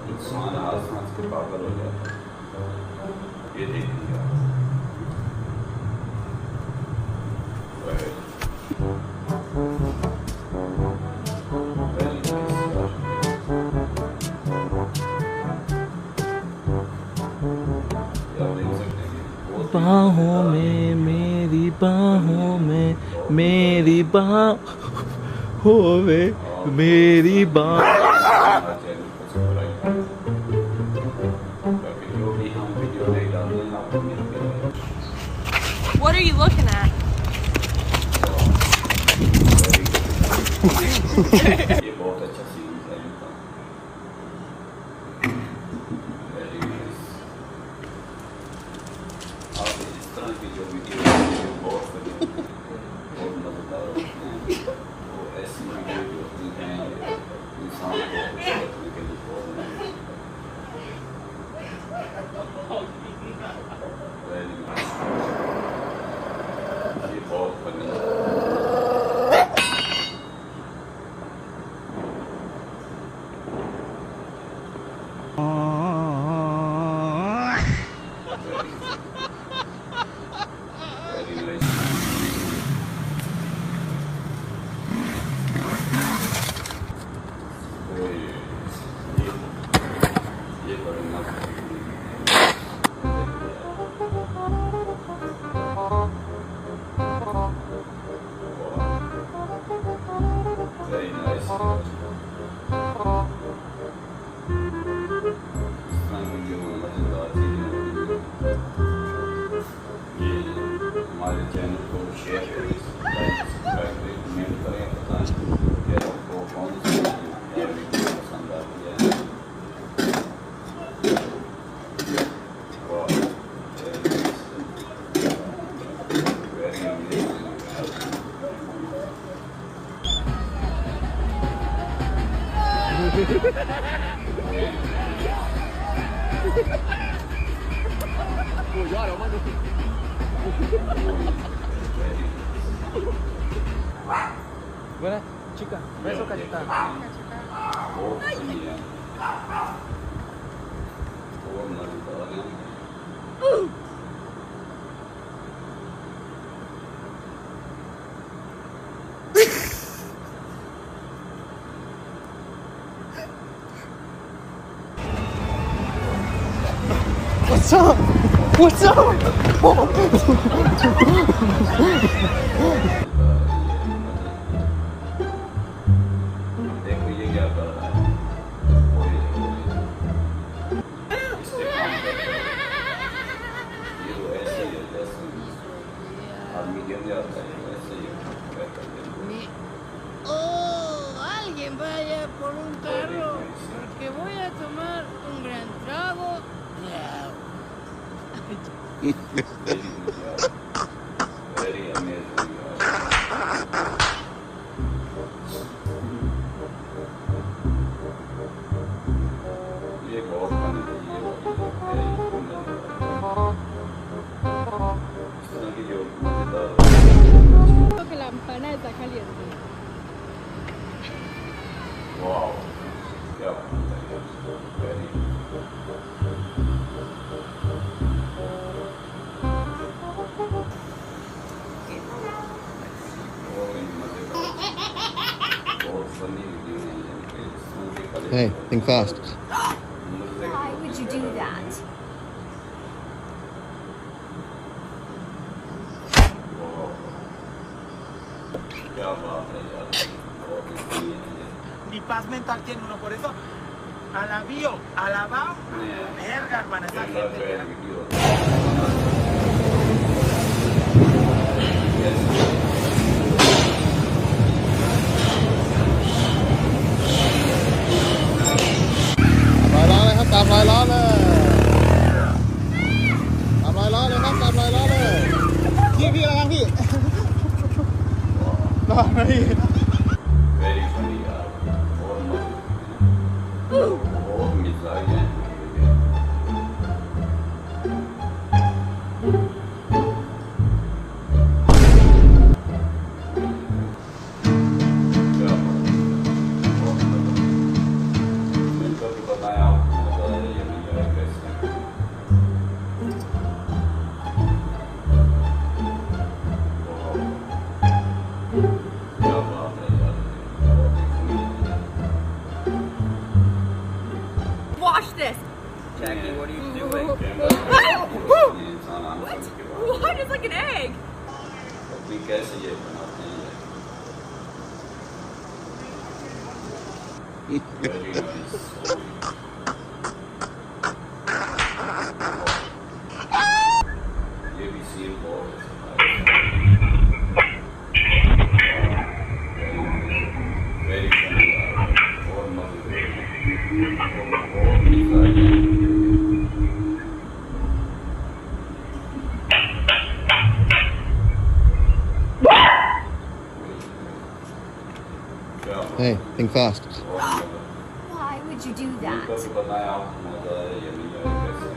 इंसान आसमान से पागल हो जाता है। ये देखिए बाहों में मेरी बाहों में मेरी बाहों में मेरी बाहों। What are you looking at? ये बहुत अच्छा सीन है इनका। Very nice। आप इस तरह की जो वीडियो है बहुत बहुत मजेदार होती हैं। वो ऐसी वीडियो जो होती हैं इंसान को देखने के लिए बहुत very nice। ये बहुत फनी है। हमारे चैनल को शेयर करें, सब्सक्राइब करें, कमेंट करें, बताएं कि आपको कौन सी वीडियो पसंद आती है। Very amazing. Buena, chica, beso cacheta. बहुत सही है। बहुत मजेदार है। What's up? What's up? देखो ये क्या कर रहा है। इससे काम करते हैं। ये तो ऐसे ही है जैसे आदमी गिर जाता है वैसे ही करते हैं। Oh, alguien vaya por un carro, porque voy a tomar un gran trago. Very amazing. ये बहुत फनी है। इस तरह की जो मजेदार Creo que la empanada está caliente. Wow क्या बात है। Very Hey, think fast. Why would you do that? क्या बात है यार। बहुत ही सही है। Ni paz mental tiene uno, por eso alabao, verga, hermana, esa gente que era-ตามรอยล้อเลยตามรอยล้อเลยครับตามรอยล้อเลยพี่ระวังพี่ระวังนะพี่ very funny यार। बहुत मिजाज है। watch this. Jackie, what are you doing? What? It's like an egg. अपनी कैसे ये बनाते हैं Very nice. ये भी सील बहुत very funny और Hey, think fast. Why would you do that? बताया मजा है ये नहीं है कैसे